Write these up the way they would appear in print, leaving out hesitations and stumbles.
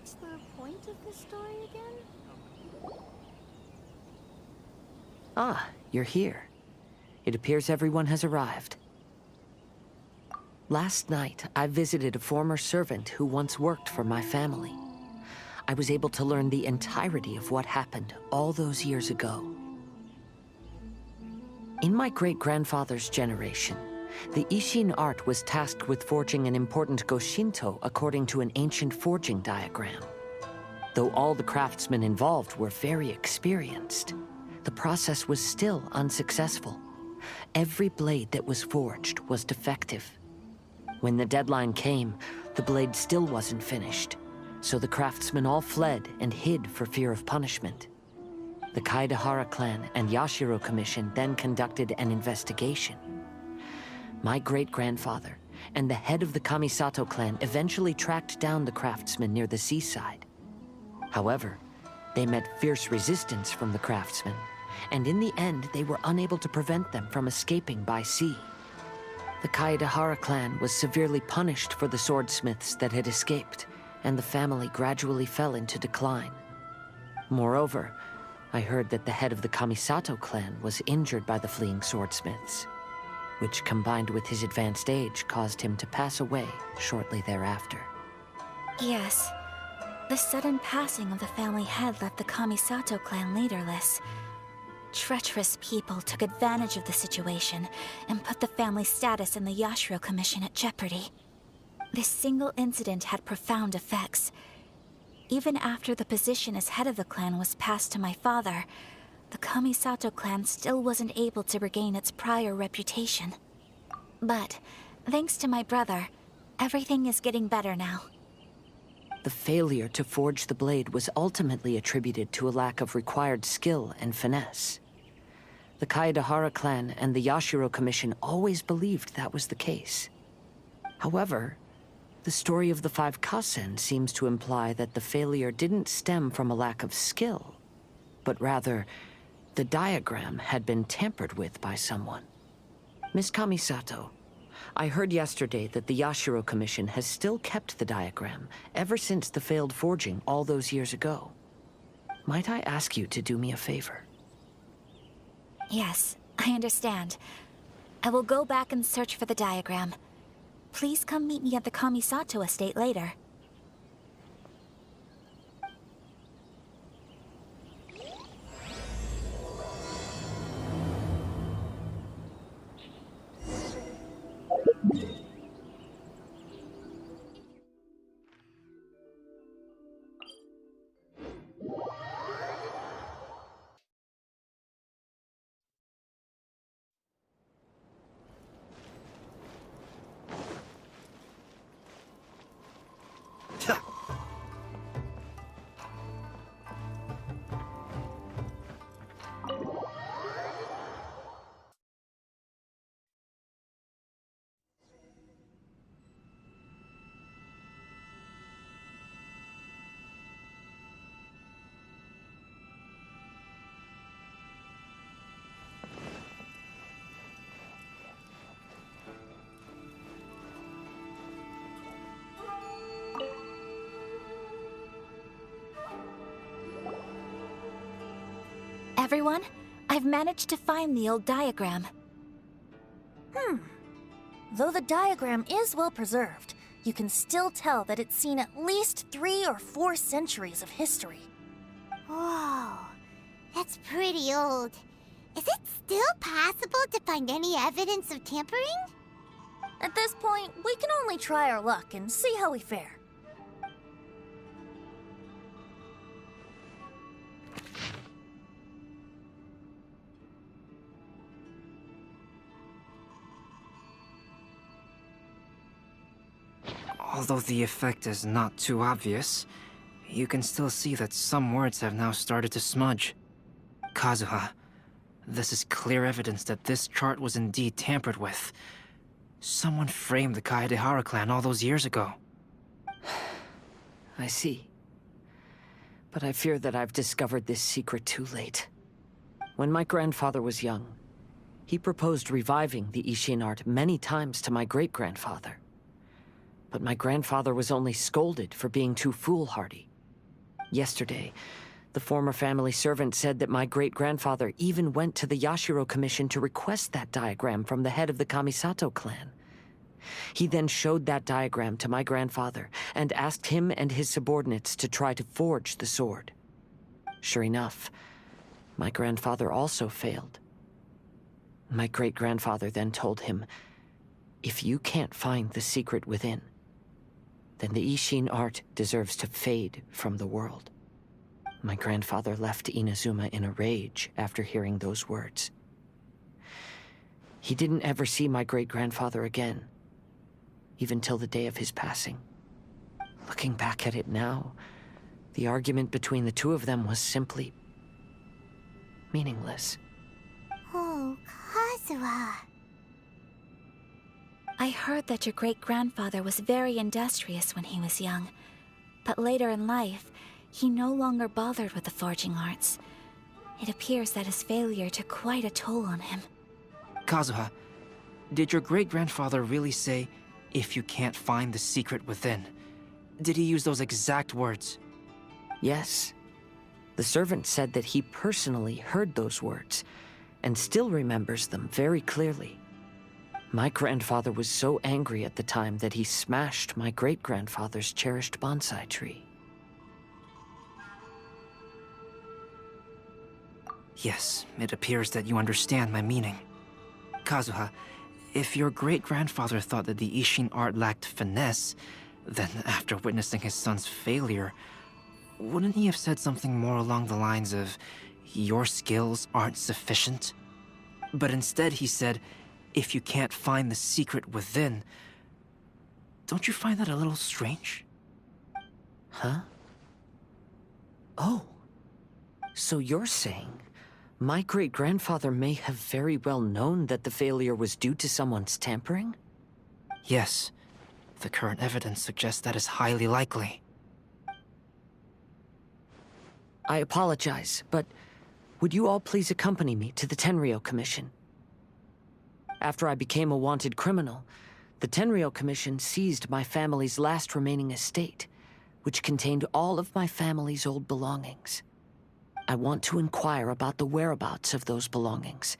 What's the point of this story again? Ah, you're here. It appears everyone has arrived. Last night, I visited a former servant who once worked for my family. I was able to learn the entirety of what happened all those years ago. In my great-grandfather's generation, the Ishin art was tasked with forging an important Goshinto according to an ancient forging diagram. Though all the craftsmen involved were very experienced, the process was still unsuccessful. Every blade that was forged was defective. When the deadline came, the blade still wasn't finished, so the craftsmen all fled and hid for fear of punishment. The Kaedehara clan and Yashiro Commission then conducted an investigation. My great-grandfather and the head of the Kamisato clan eventually tracked down the craftsmen near the seaside. However, they met fierce resistance from the craftsmen, and in the end they were unable to prevent them from escaping by sea. The Kaedehara clan was severely punished for the swordsmiths that had escaped, and the family gradually fell into decline. Moreover, I heard that the head of the Kamisato clan was injured by the fleeing swordsmiths, which combined with his advanced age caused him to pass away shortly thereafter. Yes. The sudden passing of the family head left the Kamisato clan leaderless. Treacherous people took advantage of the situation and put the family's status in the Yashiro Commission at jeopardy. This single incident had profound effects. Even after the position as head of the clan was passed to my father, the Kamisato clan still wasn't able to regain its prior reputation. But, thanks to my brother, everything is getting better now. The failure to forge the blade was ultimately attributed to a lack of required skill and finesse. The Kaedehara clan and the Yashiro Commission always believed that was the case. However, the story of the 5 Kasen seems to imply that the failure didn't stem from a lack of skill, but rather, the diagram had been tampered with by someone. Miss Kamisato, I heard yesterday that the Yashiro Commission has still kept the diagram ever since the failed forging all those years ago. Might I ask you to do me a favor? Yes, I understand. I will go back and search for the diagram. Please come meet me at the Kamisato estate later. Everyone, I've managed to find the old diagram. Though the diagram is well preserved, you can still tell that it's seen at least 3 or 4 centuries of history. Whoa, that's pretty old. Is it still possible to find any evidence of tampering? At this point, we can only try our luck and see how we fare. Although the effect is not too obvious, you can still see that some words have now started to smudge. Kazuha, this is clear evidence that this chart was indeed tampered with. Someone framed the Kaedehara clan all those years ago. I see. But I fear that I've discovered this secret too late. When my grandfather was young, he proposed reviving the Ishin art many times to my great-grandfather. But my grandfather was only scolded for being too foolhardy, Yesterday, the former family servant said that my great-grandfather even went to the Yashiro Commission to request that diagram from the head of the Kamisato clan. He then showed that diagram to my grandfather and asked him and his subordinates to try to forge the sword. Sure enough, my grandfather also failed. My great-grandfather then told him, "If you can't find the secret within, then the Ishin art deserves to fade from the world." My grandfather left Inazuma in a rage after hearing those words. He didn't ever see my great-grandfather again, even till the day of his passing. Looking back at it now, the argument between the two of them was simply meaningless. Oh, Kazuha. I heard that your great-grandfather was very industrious when he was young, but later in life, he no longer bothered with the forging arts. It appears that his failure took quite a toll on him. Kazuha, did your great-grandfather really say, "If you can't find the secret within"? Did he use those exact words? Yes. The servant said that he personally heard those words, and still remembers them very clearly. My grandfather was so angry at the time that he smashed my great-grandfather's cherished bonsai tree. Yes, it appears that you understand my meaning. Kazuha, if your great-grandfather thought that the Ishin art lacked finesse, then after witnessing his son's failure, wouldn't he have said something more along the lines of, "Your skills aren't sufficient"? But instead he said, "If you can't find the secret within." Don't you find that a little strange? Huh? Oh. So you're saying my great-grandfather may have very well known that the failure was due to someone's tampering? Yes. The current evidence suggests that is highly likely. I apologize, but would you all please accompany me to the Tenryou Commission? After I became a wanted criminal, the Tenryou Commission seized my family's last remaining estate, which contained all of my family's old belongings. I want to inquire about the whereabouts of those belongings.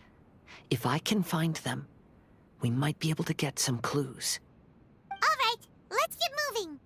If I can find them, we might be able to get some clues. All right, let's get moving.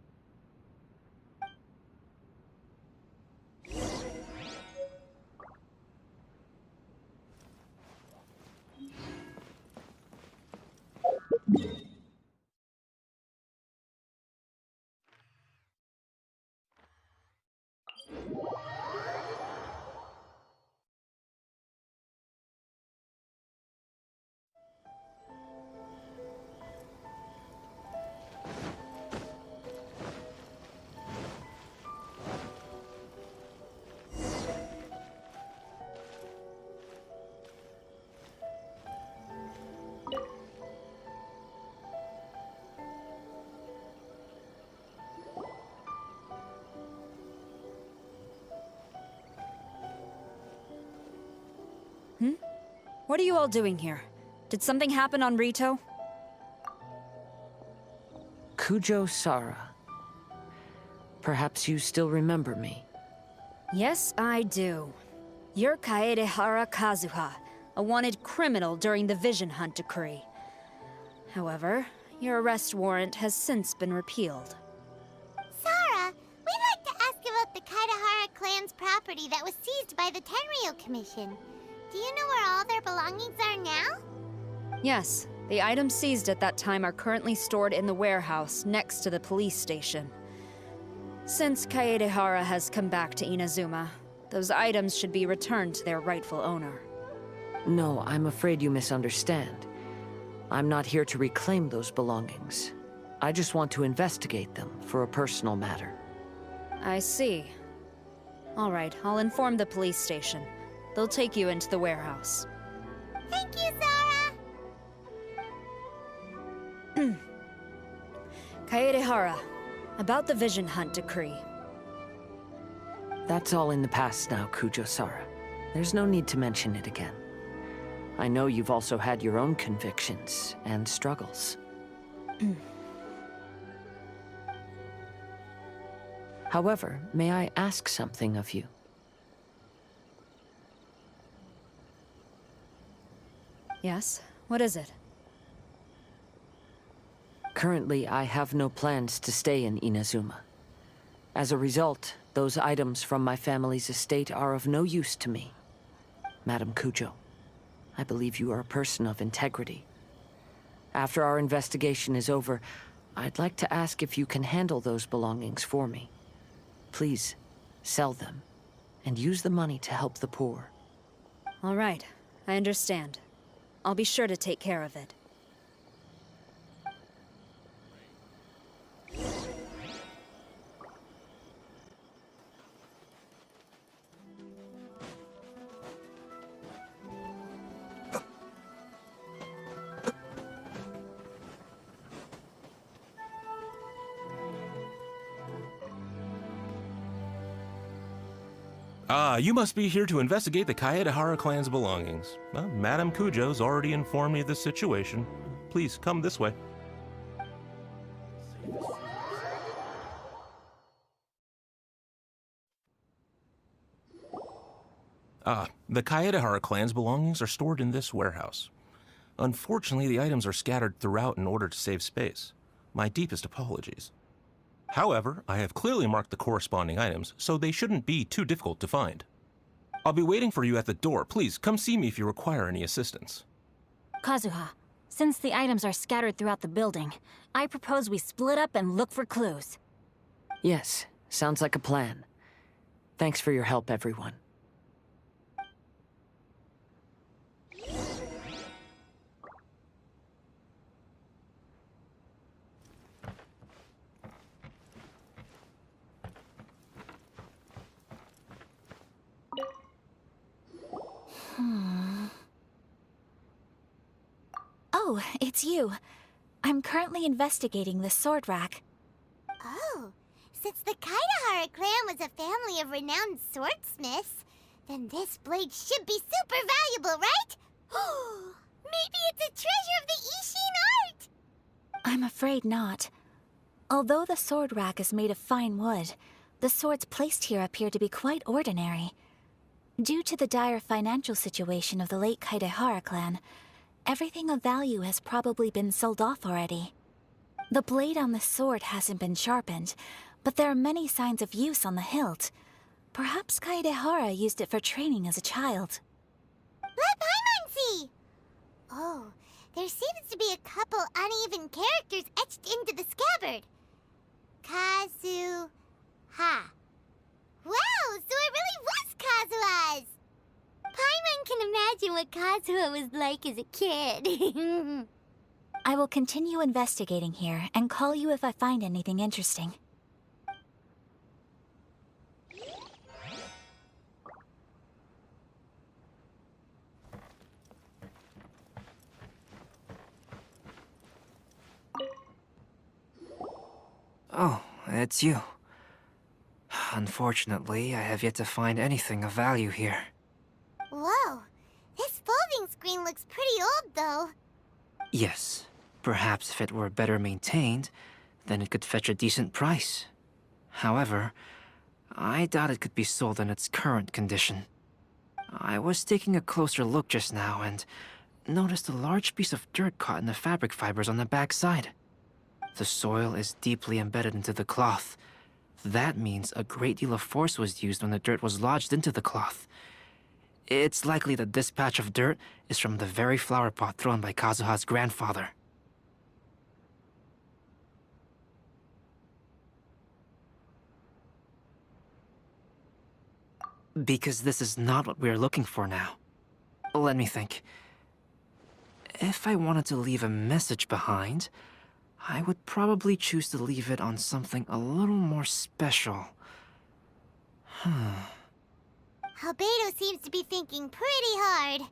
What are you all doing here? Did something happen on Rito? Kujo Sara. Perhaps you still remember me. Yes, I do. You're Kaedehara Kazuha, a wanted criminal during the Vision Hunt decree. However, your arrest warrant has since been repealed. Sara, we'd like to ask about the Kaedehara clan's property that was seized by the Tenryou Commission. Do you know where all their belongings are now? Yes, the items seized at that time are currently stored in the warehouse next to the police station. Since Kaedehara has come back to Inazuma, those items should be returned to their rightful owner. No, I'm afraid you misunderstand. I'm not here to reclaim those belongings. I just want to investigate them for a personal matter. I see. All right, I'll inform the police station. They'll take you into the warehouse. Thank you, Sara! Kaedehara, about the Vision Hunt decree. That's all in the past now, Kujo Sara. There's no need to mention it again. I know you've also had your own convictions and struggles. However, may I ask something of you? Yes? What is it? Currently, I have no plans to stay in Inazuma. As a result, those items from my family's estate are of no use to me. Madam Kujo, I believe you are a person of integrity. After our investigation is over, I'd like to ask if you can handle those belongings for me. Please, sell them, and use the money to help the poor. All right, I understand. I'll be sure to take care of it. You must be here to investigate the Kaedehara clan's belongings. Well, Madame Kujo's already informed me of the situation. Please, come this way. The Kaedehara clan's belongings are stored in this warehouse. Unfortunately, the items are scattered throughout in order to save space. My deepest apologies. However, I have clearly marked the corresponding items, so they shouldn't be too difficult to find. I'll be waiting for you at the door. Please, come see me if you require any assistance. Kazuha, since the items are scattered throughout the building, I propose we split up and look for clues. Yes, sounds like a plan. Thanks for your help, everyone. Oh, it's you. I'm currently investigating the sword rack. Oh, since the Kaedehara clan was a family of renowned swordsmiths, then this blade should be super valuable, right? Maybe it's a treasure of the Ishin art! I'm afraid not. Although the sword rack is made of fine wood, the swords placed here appear to be quite ordinary. Due to the dire financial situation of the late Kaedehara clan, everything of value has probably been sold off already. The blade on the sword hasn't been sharpened, but there are many signs of use on the hilt. Perhaps Kaedehara used it for training as a child. Let Paimon see! Oh, there seems to be a couple uneven characters etched into the scabbard. Kazuha. Wow, so it really was Kazuha's! Paimon can imagine what Kazuha was like as a kid. I will continue investigating here and call you if I find anything interesting. Oh, it's you. Unfortunately, I have yet to find anything of value here. Whoa, this folding screen looks pretty old, though. Yes, perhaps if it were better maintained, then it could fetch a decent price. However, I doubt it could be sold in its current condition. I was taking a closer look just now and noticed a large piece of dirt caught in the fabric fibers on the back side. The soil is deeply embedded into the cloth. That means a great deal of force was used when the dirt was lodged into the cloth. It's likely that this patch of dirt is from the very flower pot thrown by Kazuha's grandfather. Because this is not what we are looking for now. Let me think. If I wanted to leave a message behind, I would probably choose to leave it on something a little more special. Albedo seems to be thinking pretty hard.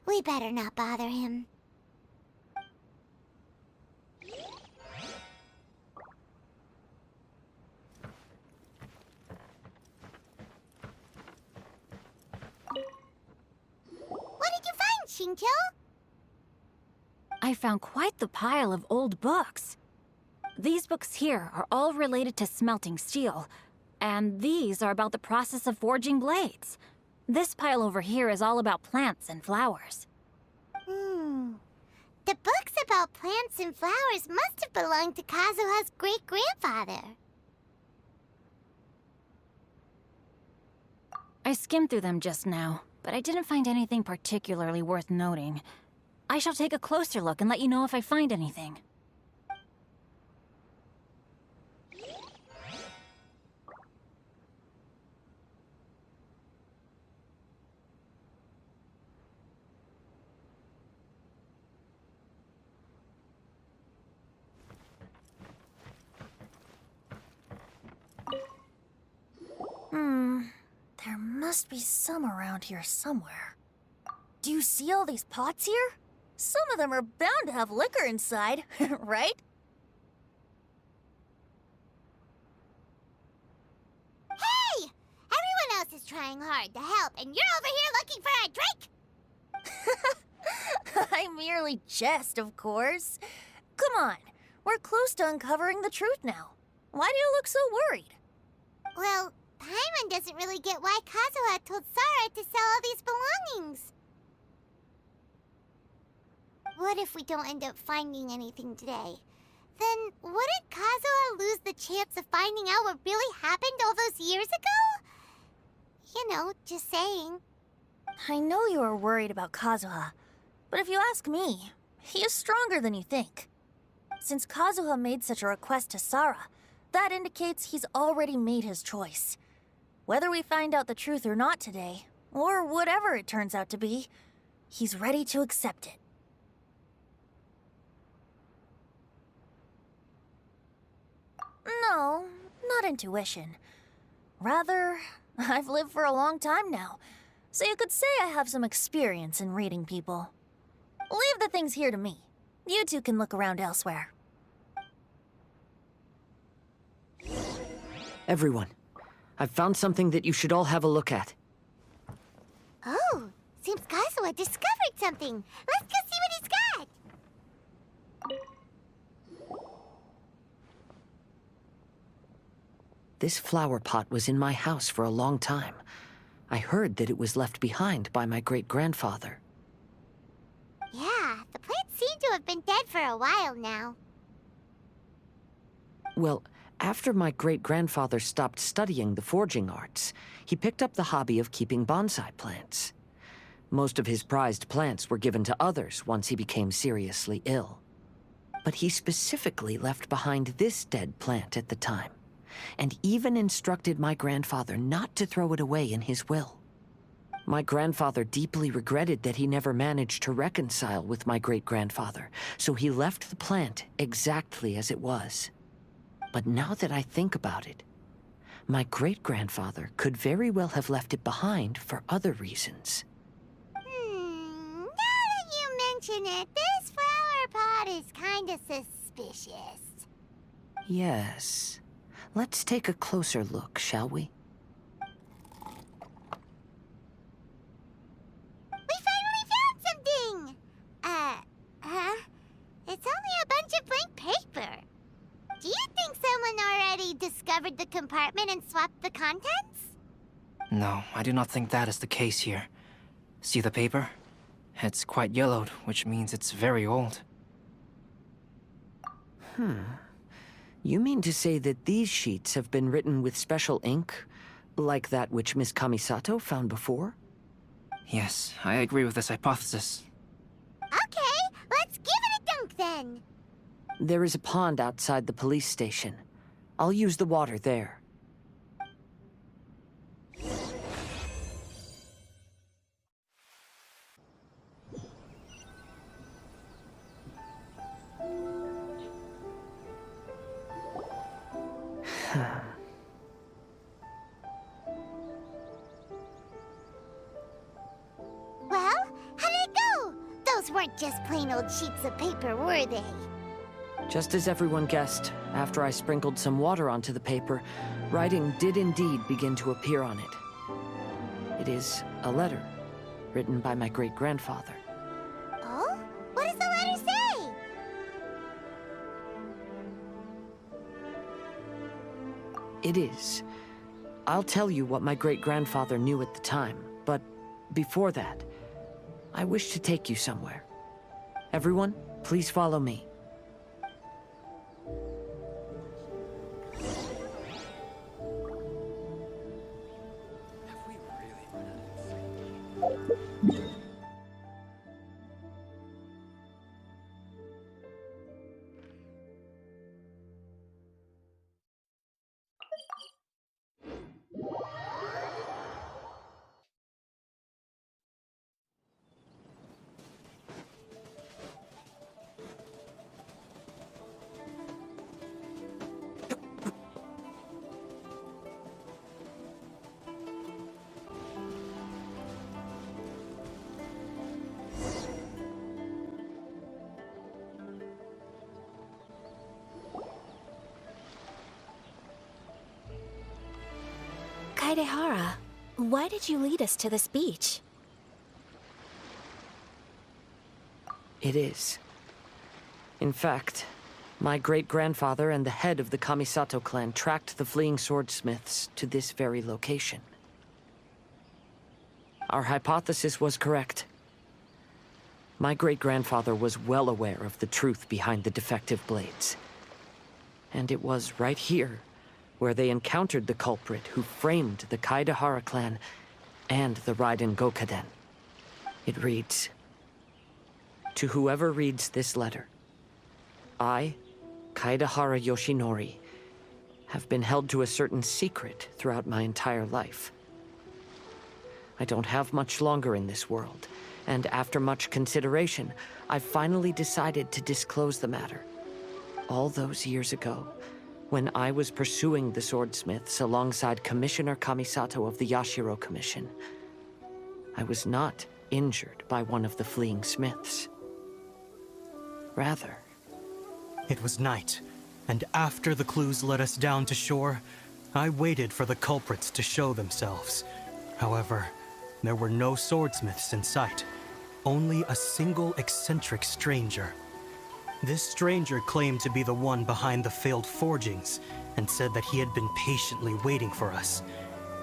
We better not bother him. What did you find, Shincho? I found quite the pile of old books. These books here are all related to smelting steel, And these are about the process of forging blades. This pile over here is all about plants and flowers. The books about plants and flowers must have belonged to Kazuha's great-grandfather. I skimmed through them just now, but I didn't find anything particularly worth noting. I shall take a closer look and let you know if I find anything. There must be some around here somewhere. Do you see all these pots here? Some of them are bound to have liquor inside, right? Hey! Everyone else is trying hard to help, and you're over here looking for a drink? I merely jest, of course. Come on, we're close to uncovering the truth now. Why do you look so worried? Well, Paimon doesn't really get why Kazuha told Sarah to sell all these belongings. What if we don't end up finding anything today? Then wouldn't Kazuha lose the chance of finding out what really happened all those years ago? You know, just saying. I know you are worried about Kazuha, but if you ask me, he is stronger than you think. Since Kazuha made such a request to Sarah, that indicates he's already made his choice. Whether we find out the truth or not today, or whatever it turns out to be, he's ready to accept it. No, not intuition. Rather, I've lived for a long time now, so you could say I have some experience in reading people. Leave the things here to me. You two can look around elsewhere. Everyone, I've found something that you should all have a look at. Oh, seems Kazuha discovered something. Let's go see what he's got. This flower pot was in my house for a long time. I heard that it was left behind by my great-grandfather. Yeah, the plants seem to have been dead for a while now. Well, after my great-grandfather stopped studying the forging arts, he picked up the hobby of keeping bonsai plants. Most of his prized plants were given to others once he became seriously ill. But he specifically left behind this dead plant at the time, and even instructed my grandfather not to throw it away in his will. My grandfather deeply regretted that he never managed to reconcile with my great-grandfather, so he left the plant exactly as it was. But now that I think about it, my great-grandfather could very well have left it behind for other reasons. Now that you mention it, this flower pot is kinda suspicious. Yes. Let's take a closer look, shall we? We finally found something! It's only a bunch of blank paper. Do you think someone already discovered the compartment and swapped the contents? No, I do not think that is the case here. See the paper? It's quite yellowed, which means it's very old. You mean to say that these sheets have been written with special ink, like that which Miss Kamisato found before? Yes, I agree with this hypothesis. Okay, let's give it a dunk then. There is a pond outside the police station. I'll use the water there. Well, how did it go? Those weren't just plain old sheets of paper, were they? Just as everyone guessed, after I sprinkled some water onto the paper, writing did indeed begin to appear on it. It is a letter, written by my great-grandfather. Oh? What does the letter say? It is I'll tell you what my great-grandfather knew at the time, but before that, I wish to take you somewhere. Everyone, please follow me. Kaedehara, why did you lead us to this beach? It is. In fact, my great-grandfather and the head of the Kamisato clan tracked the fleeing swordsmiths to this very location. Our hypothesis was correct. My great-grandfather was well aware of the truth behind the defective blades. And it was right here where they encountered the culprit who framed the Kaedehara clan and the Raiden Gokaden. It reads, "To whoever reads this letter, I, Kaedehara Yoshinori, have been held to a certain secret throughout my entire life. I don't have much longer in this world, and after much consideration, I finally decided to disclose the matter. All those years ago, when I was pursuing the swordsmiths alongside Commissioner Kamisato of the Yashiro Commission, I was not injured by one of the fleeing smiths. Rather, It was night, and after the clues led us down to shore, I waited for the culprits to show themselves. However, there were no swordsmiths in sight, only a single eccentric stranger. This stranger claimed to be the one behind the failed forgings, and said that he had been patiently waiting for us.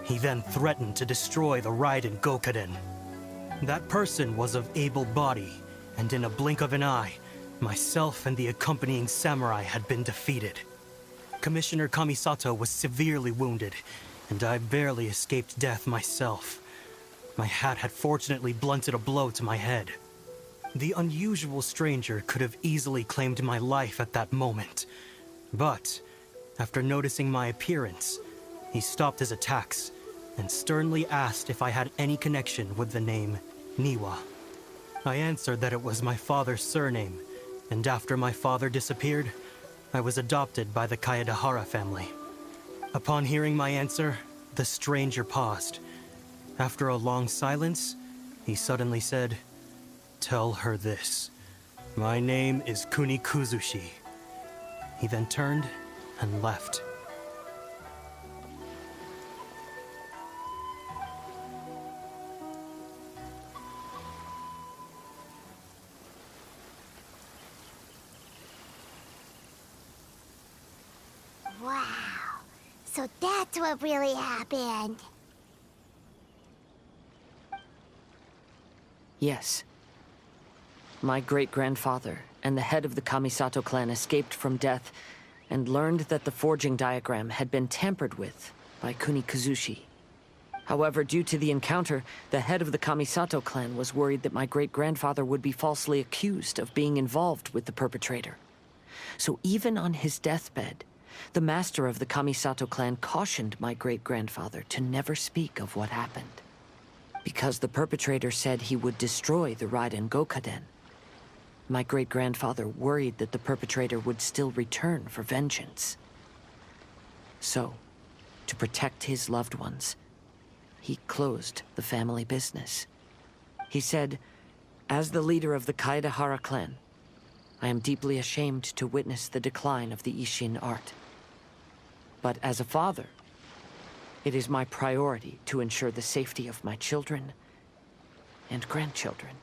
He then threatened to destroy the Raiden Gokaden. That person was of able body, and in a blink of an eye, myself and the accompanying samurai had been defeated. Commissioner Kamisato was severely wounded, and I barely escaped death myself. My hat had fortunately blunted a blow to my head. The unusual stranger could have easily claimed my life at that moment. But, after noticing my appearance, he stopped his attacks and sternly asked if I had any connection with the name Niwa. I answered that it was my father's surname, and after my father disappeared, I was adopted by the Kaedehara family. Upon hearing my answer, the stranger paused. After a long silence, he suddenly said, "Tell her this. My name is Kuni Kuzushi." He then turned and left. Wow. So that's what really happened. yes. My great-grandfather and the head of the Kamisato clan escaped from death and learned that the forging diagram had been tampered with by Kuni Kuzushi. However, due to the encounter, the head of the Kamisato clan was worried that my great-grandfather would be falsely accused of being involved with the perpetrator. So even on his deathbed, the master of the Kamisato clan cautioned my great-grandfather to never speak of what happened. Because the perpetrator said he would destroy the Raiden Gokaden, my great-grandfather worried that the perpetrator would still return for vengeance. So, to protect his loved ones, he closed the family business. He said, "As the leader of the Kaedehara clan, I am deeply ashamed to witness the decline of the Ishin art. But as a father, it is my priority to ensure the safety of my children and grandchildren."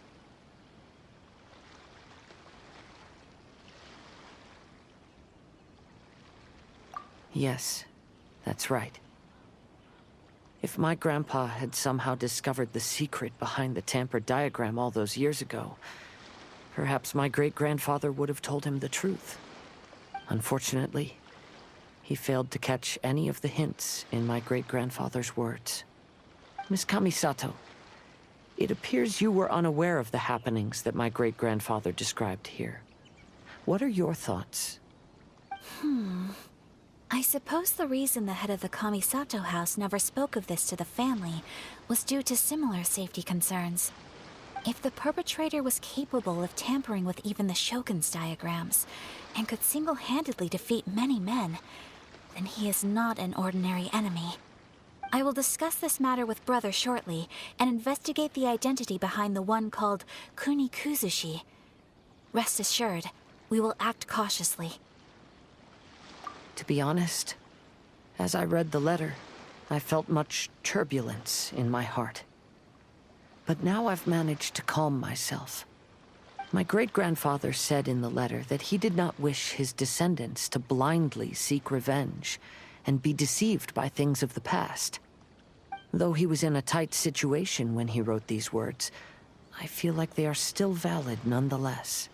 Yes, that's right. If my grandpa had somehow discovered the secret behind the tampered diagram all those years ago, perhaps my great-grandfather would have told him the truth. Unfortunately, he failed to catch any of the hints in my great-grandfather's words. Miss Kamisato, it appears you were unaware of the happenings that my great-grandfather described here. What are your thoughts? I suppose the reason the head of the Kamisato house never spoke of this to the family was due to similar safety concerns. If the perpetrator was capable of tampering with even the Shogun's diagrams, and could single-handedly defeat many men, then he is not an ordinary enemy. I will discuss this matter with Brother shortly, and investigate the identity behind the one called Kunikuzushi. Rest assured, we will act cautiously. To be honest, as I read the letter, I felt much turbulence in my heart. But now I've managed to calm myself. My great-grandfather said in the letter that he did not wish his descendants to blindly seek revenge and be deceived by things of the past. Though he was in a tight situation when he wrote these words, I feel like they are still valid nonetheless.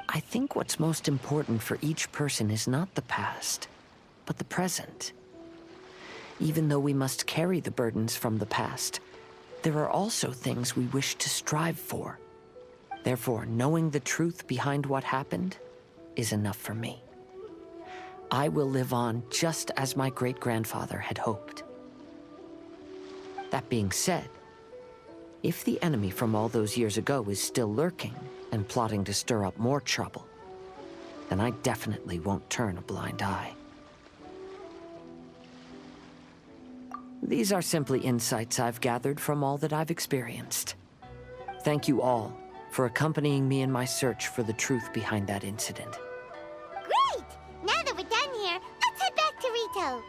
I think what's most important for each person is not the past, but the present. Even though we must carry the burdens from the past, there are also things we wish to strive for. Therefore, knowing the truth behind what happened is enough for me. I will live on just as my great-grandfather had hoped. That being said, if the enemy from all those years ago is still lurking and plotting to stir up more trouble, then I definitely won't turn a blind eye. These are simply insights I've gathered from all that I've experienced. Thank you all for accompanying me in my search for the truth behind that incident. Great! Now that we're done here, let's head back to Rito.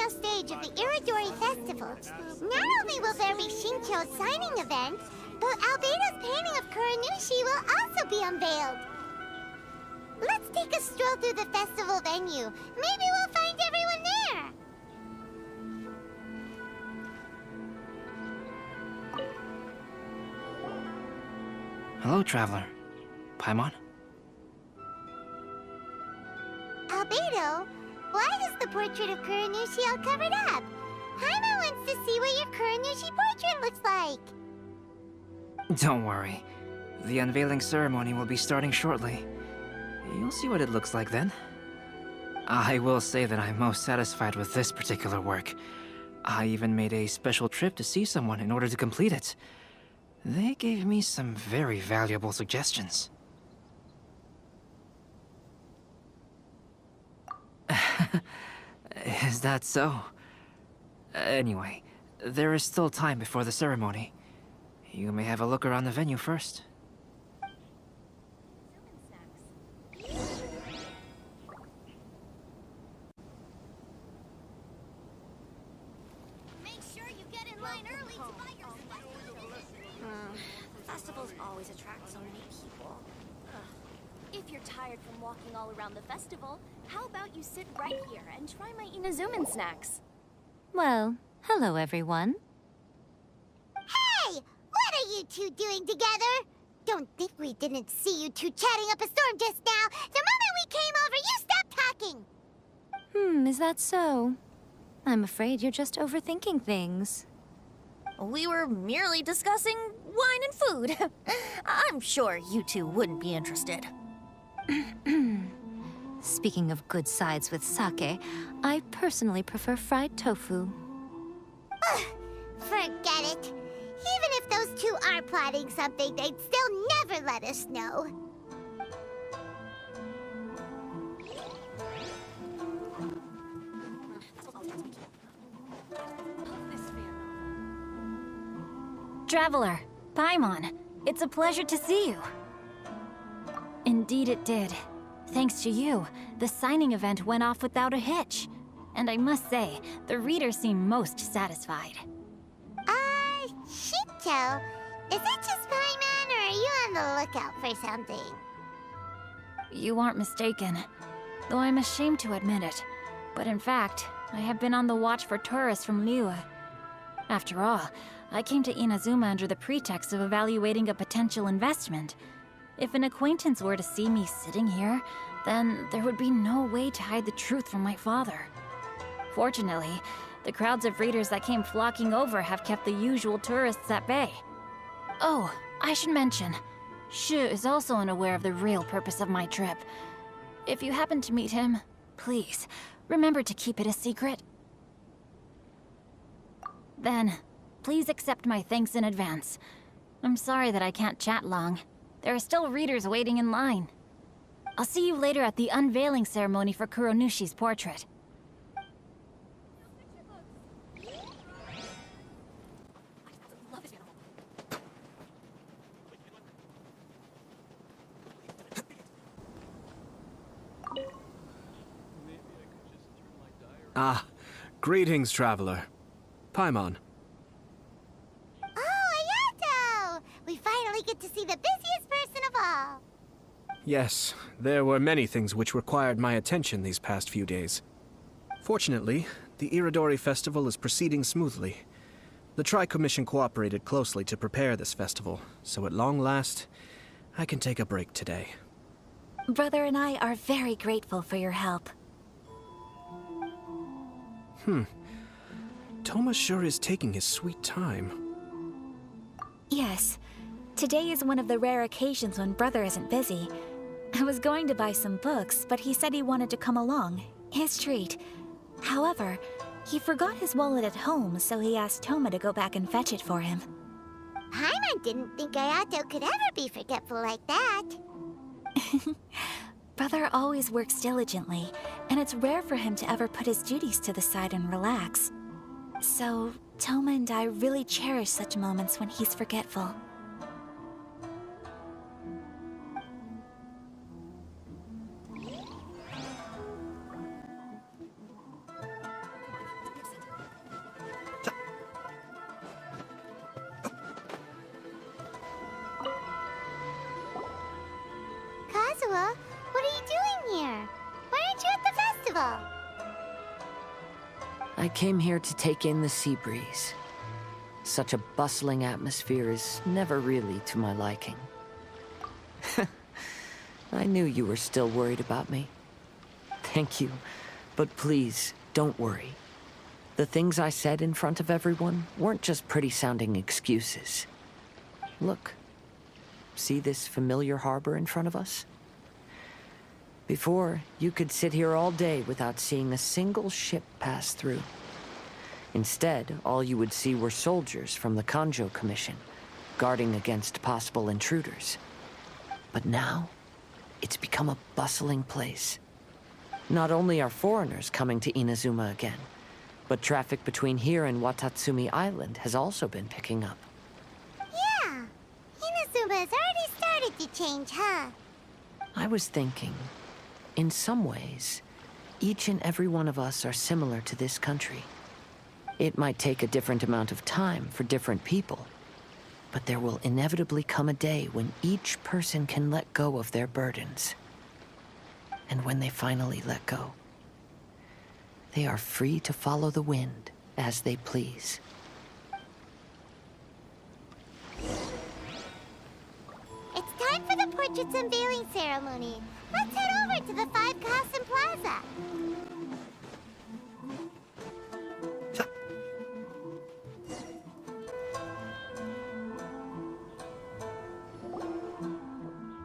Stage of the Iridori Festival. Not only will there be Shincho's signing event, but Albedo's painting of Kuranushi will also be unveiled. Let's take a stroll through the festival venue. Maybe we'll find everyone there. Hello, traveler. Paimon? Albedo? Why is the portrait of Kuranushi all covered up? Paimon wants to see what your Kuranushi portrait looks like. Don't worry. The unveiling ceremony will be starting shortly. You'll see what it looks like then. I will say that I'm most satisfied with this particular work. I even made a special trip to see someone in order to complete it. They gave me some very valuable suggestions. Is that so? Anyway, there is still time before the ceremony. You may have a look around the venue first. Make sure you get in line early to buy your Festivals always attract so many people. If you're tired from walking all around the festival, how about you sit right here and try my Inazuman snacks? Well, hello everyone. Hey! What are you two doing together? Don't think we didn't see you two chatting up a storm just now. The moment we came over, you stopped talking! Is that so? I'm afraid you're just overthinking things. We were merely discussing wine and food. I'm sure you two wouldn't be interested. Speaking of good sides with sake, I personally prefer fried tofu. Forget it. Even if those two are plotting something, they'd still never let us know. Traveler, Paimon, it's a pleasure to see you. Indeed it did. Thanks to you, the signing event went off without a hitch. And I must say, the readers seem most satisfied. Shinto, is it just Paimon, or are you on the lookout for something? You aren't mistaken, though I'm ashamed to admit it. But in fact, I have been on the watch for tourists from Liyue. After all, I came to Inazuma under the pretext of evaluating a potential investment. If an acquaintance were to see me sitting here, then there would be no way to hide the truth from my father. Fortunately, the crowds of readers that came flocking over have kept the usual tourists at bay. Oh, I should mention, Shu is also unaware of the real purpose of my trip. If you happen to meet him, please, remember to keep it a secret. Then, please accept my thanks in advance. I'm sorry that I can't chat long. There are still readers waiting in line. I'll see you later at the Unveiling Ceremony for Kuronushi's portrait. Ah, greetings, traveler. Paimon. Oh, Ayato! We finally get to see the busiest person of all. Yes, there were many things which required my attention these past few days. Fortunately, the Iridori Festival is proceeding smoothly. The Tri-Commission cooperated closely to prepare this festival, so at long last, I can take a break today. Brother and I are very grateful for your help. Thoma sure is taking his sweet time. Yes. Today is one of the rare occasions when Brother isn't busy. I was going to buy some books, but he said he wanted to come along. His treat. However, he forgot his wallet at home, so he asked Thoma to go back and fetch it for him. Paimon didn't think Ayato could ever be forgetful like that. Brother always works diligently, and it's rare for him to ever put his duties to the side and relax. So, Thoma and I really cherish such moments when he's forgetful. Kazuha, what are you doing here? Why aren't you at the festival? I came here to take in the sea breeze. Such a bustling atmosphere is never really to my liking. I knew you were still worried about me. Thank you, but please, don't worry. The things I said in front of everyone weren't just pretty-sounding excuses. Look. See this familiar harbor in front of us? Before, you could sit here all day without seeing a single ship pass through. Instead, all you would see were soldiers from the Kanjo Commission, guarding against possible intruders. But now, it's become a bustling place. Not only are foreigners coming to Inazuma again, but traffic between here and Watatsumi Island has also been picking up. Yeah, Inazuma has already started to change, huh? I was thinking, in some ways, each and every one of us are similar to this country. It might take a different amount of time for different people, but there will inevitably come a day when each person can let go of their burdens. And when they finally let go, they are free to follow the wind as they please. It's time for the portrait's unveiling ceremony. Let's head over to the 5-Kasen Plaza.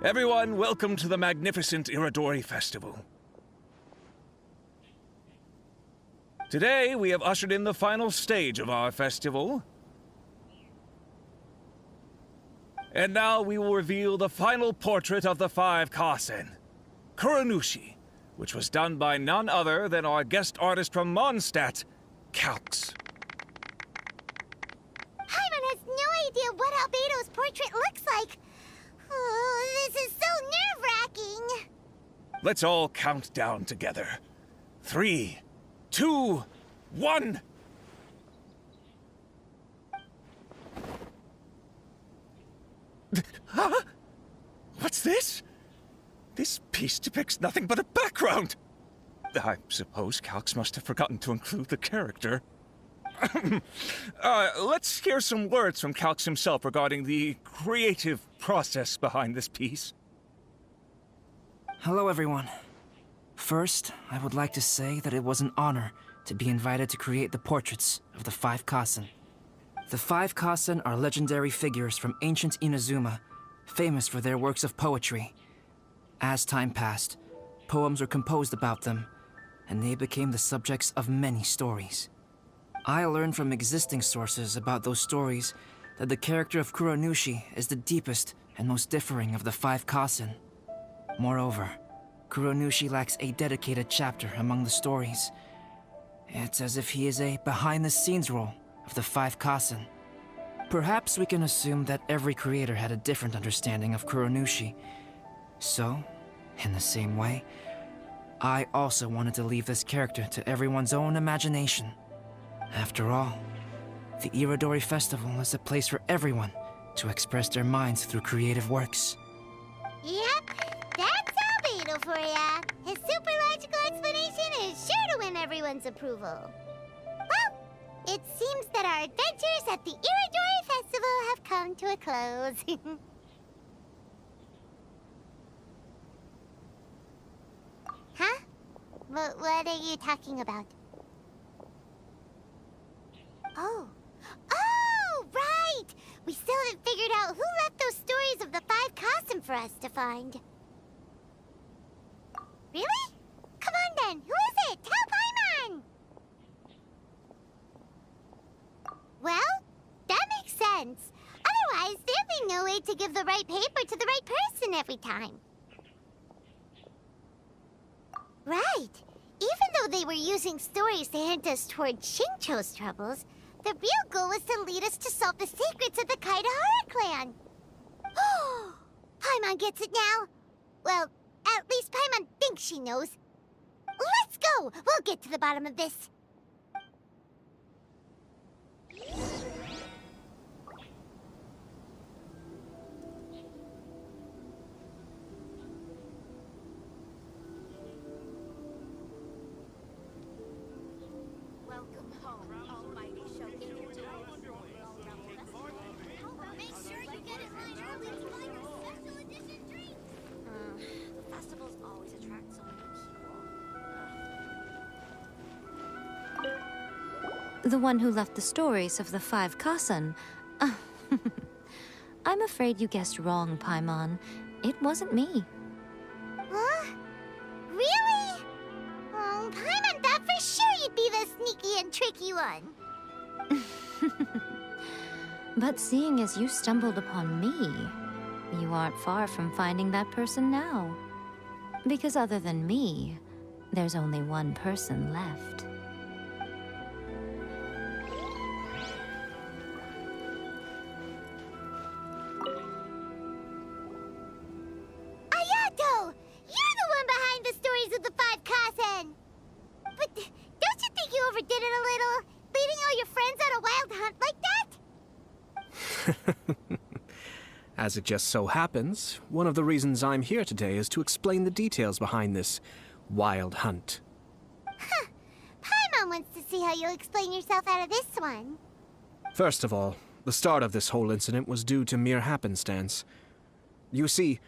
Everyone, welcome to the magnificent Iridori Festival. Today, we have ushered in the final stage of our festival. And now we will reveal the final portrait of the 5-Kasen, Kuronushi, which was done by none other than our guest artist from Mondstadt, Calx. Paimon has no idea what Albedo's portrait looks like. Oh, this is so nerve-wracking. Let's all count down together. 3, 2, 1. Huh? What's this? This piece depicts nothing but a background. I suppose Calx must have forgotten to include the character. Let's hear some words from Calx himself regarding the creative process behind this piece. Hello, everyone. First, I would like to say that it was an honor to be invited to create the portraits of the 5 Kasen. The 5 Kasen are legendary figures from ancient Inazuma, famous for their works of poetry. As time passed, poems were composed about them, and they became the subjects of many stories. I learned from existing sources about those stories that the character of Kuronushi is the deepest and most differing of the 5 Kasen. Moreover, Kuronushi lacks a dedicated chapter among the stories. It's as if he is a behind-the-scenes role of the 5 Kasen. Perhaps we can assume that every creator had a different understanding of Kuronushi. So, in the same way, I also wanted to leave this character to everyone's own imagination. After all, the Irodori Festival is a place for everyone to express their minds through creative works. Yep, that's Albedo for ya. His super logical explanation is sure to win everyone's approval. Well, it seems that our adventures at the Irodori Festival have come to a close. Huh? What are you talking about? Oh. Oh, right! We still haven't figured out who left those stories of the 5 Kasen for us to find. Really? Come on then, who is it? Tell Paimon! Well, that makes sense. Otherwise, there'd be no way to give the right paper to the right person every time. Right. Even though they were using stories to hint us toward Shincho's troubles, the real goal was to lead us to solve the secrets of the Kaidahara clan. Oh, Paimon gets it now. Well, at least Paimon thinks she knows. Let's go! We'll get to the bottom of this. The one who left the stories of the 5 Kasen. I'm afraid you guessed wrong, Paimon. It wasn't me. Huh? Really? Oh, Paimon thought for sure you'd be the sneaky and tricky one. But seeing as you stumbled upon me, you aren't far from finding that person now. Because other than me, there's only one person left. As it just so happens, one of the reasons I'm here today is to explain the details behind this wild hunt. Huh. Paimon wants to see how you'll explain yourself out of this one. First of all, the start of this whole incident was due to mere happenstance. You see,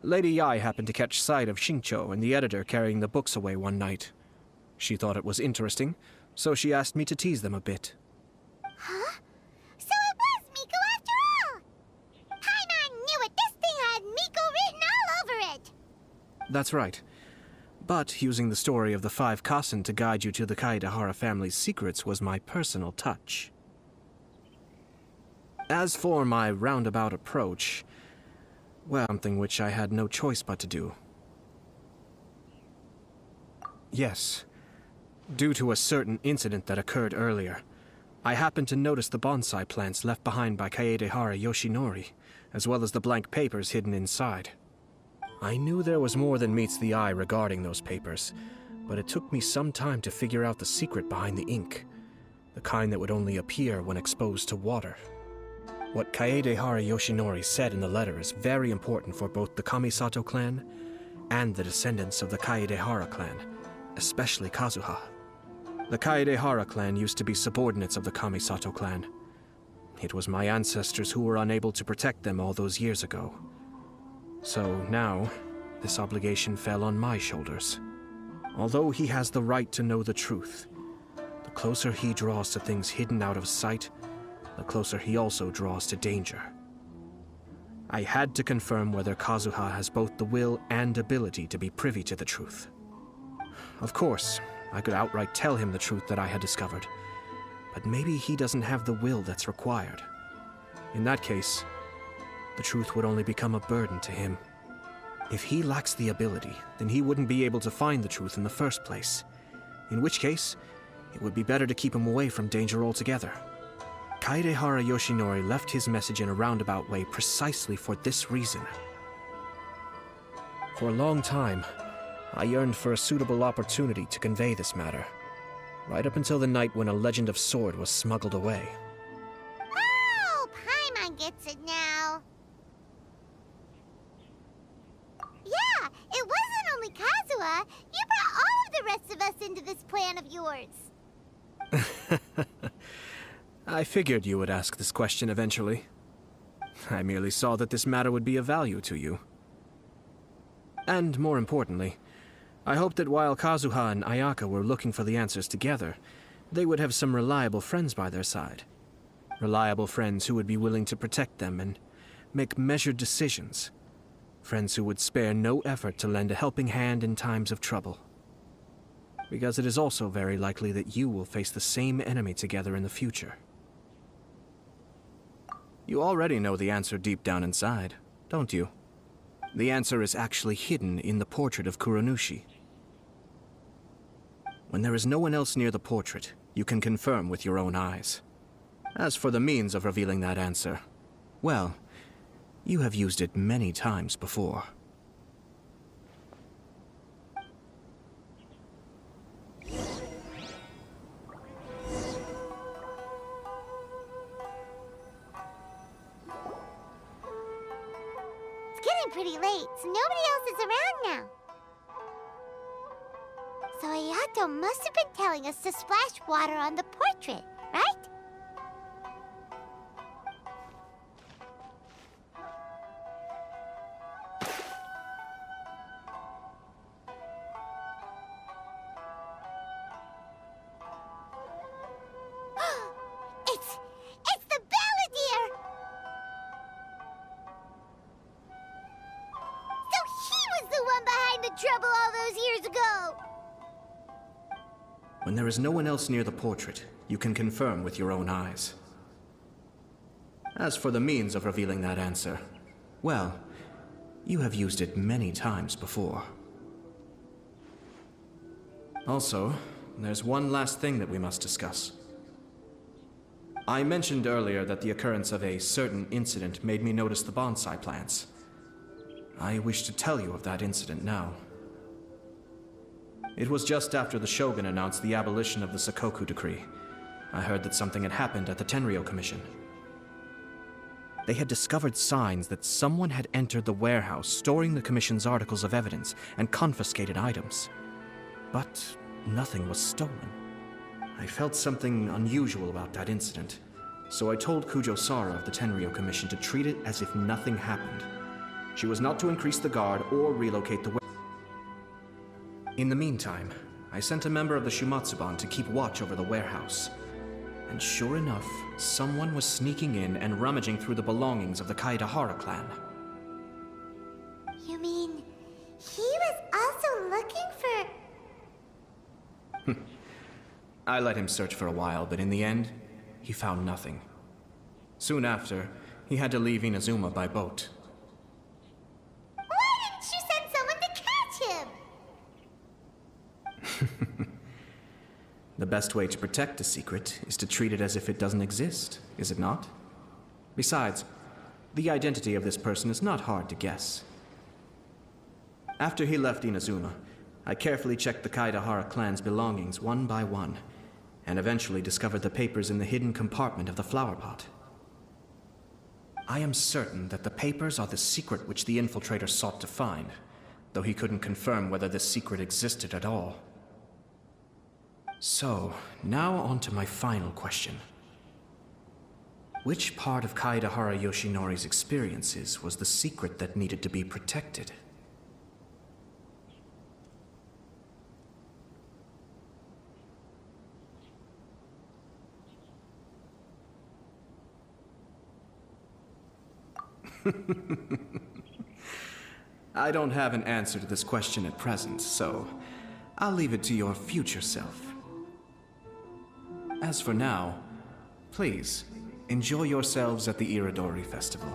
Lady Yai happened to catch sight of Shincho and the editor carrying the books away one night. She thought it was interesting, so she asked me to tease them a bit. Huh? So it was Miko after all! Paimon knew it! This thing had Miko written all over it! That's right. But using the story of the 5 Kasen to guide you to the Kaedehara family's secrets was my personal touch. As for my roundabout approach, well, something which I had no choice but to do. Yes. Due to a certain incident that occurred earlier, I happened to notice the bonsai plants left behind by Kaedehara Yoshinori, as well as the blank papers hidden inside. I knew there was more than meets the eye regarding those papers, but it took me some time to figure out the secret behind the ink, the kind that would only appear when exposed to water. What Kaedehara Yoshinori said in the letter is very important for both the Kamisato clan and the descendants of the Kaedehara clan, especially Kazuha. The Kaedehara clan used to be subordinates of the Kamisato clan. It was my ancestors who were unable to protect them all those years ago. So now, this obligation fell on my shoulders. Although he has the right to know the truth, the closer he draws to things hidden out of sight, the closer he also draws to danger. I had to confirm whether Kazuha has both the will and ability to be privy to the truth. Of course, I could outright tell him the truth that I had discovered, but maybe he doesn't have the will that's required. In that case, the truth would only become a burden to him. If he lacks the ability, then he wouldn't be able to find the truth in the first place, in which case, it would be better to keep him away from danger altogether. Kaedehara Yoshinori left his message in a roundabout way precisely for this reason. For a long time, I yearned for a suitable opportunity to convey this matter, right up until the night when a legend of sword was smuggled away. Oh, Paimon gets it now. Yeah, it wasn't only Kazuha. You brought all of the rest of us into this plan of yours. I figured you would ask this question eventually. I merely saw that this matter would be of value to you. And more importantly, I hoped that while Kazuha and Ayaka were looking for the answers together, they would have some reliable friends by their side. Reliable friends who would be willing to protect them and make measured decisions. Friends who would spare no effort to lend a helping hand in times of trouble. Because it is also very likely that you will face the same enemy together in the future. You already know the answer deep down inside, don't you? The answer is actually hidden in the portrait of Kuronushi. When there is no one else near the portrait, you can confirm with your own eyes. As for the means of revealing that answer, well, you have used it many times before. It's getting pretty late, so nobody else is around now. So Ayato must have been telling us to splash water on the portrait, right? It's the Balladeer! So he was the one behind the trouble all those years ago! When there is no one else near the portrait, you can confirm with your own eyes. As for the means of revealing that answer, well, you have used it many times before. Also, there's one last thing that we must discuss. I mentioned earlier that the occurrence of a certain incident made me notice the bonsai plants. I wish to tell you of that incident now. It was just after the Shogun announced the abolition of the Sakoku decree. I heard that something had happened at the Tenryou Commission. They had discovered signs that someone had entered the warehouse storing the Commission's articles of evidence and confiscated items. But nothing was stolen. I felt something unusual about that incident, so I told Kujo Sara of the Tenryou Commission to treat it as if nothing happened. She was not to increase the guard or relocate the warehouse. In the meantime, I sent a member of the Shumatsuban to keep watch over the warehouse. And sure enough, someone was sneaking in and rummaging through the belongings of the Kaedehara clan. You mean, he was also looking for... I let him search for a while, but in the end, he found nothing. Soon after, he had to leave Inazuma by boat. Why didn't you send someone to catch him? The best way to protect a secret is to treat it as if it doesn't exist, is it not? Besides, the identity of this person is not hard to guess. After he left Inazuma, I carefully checked the Kaedehara clan's belongings one by one, and eventually discovered the papers in the hidden compartment of the flower pot. I am certain that the papers are the secret which the infiltrator sought to find, though he couldn't confirm whether this secret existed at all. So, now on to my final question. Which part of Kaedehara Yoshinori's experiences was the secret that needed to be protected? I don't have an answer to this question at present, so I'll leave it to your future self. As for now, please, enjoy yourselves at the Iridori Festival.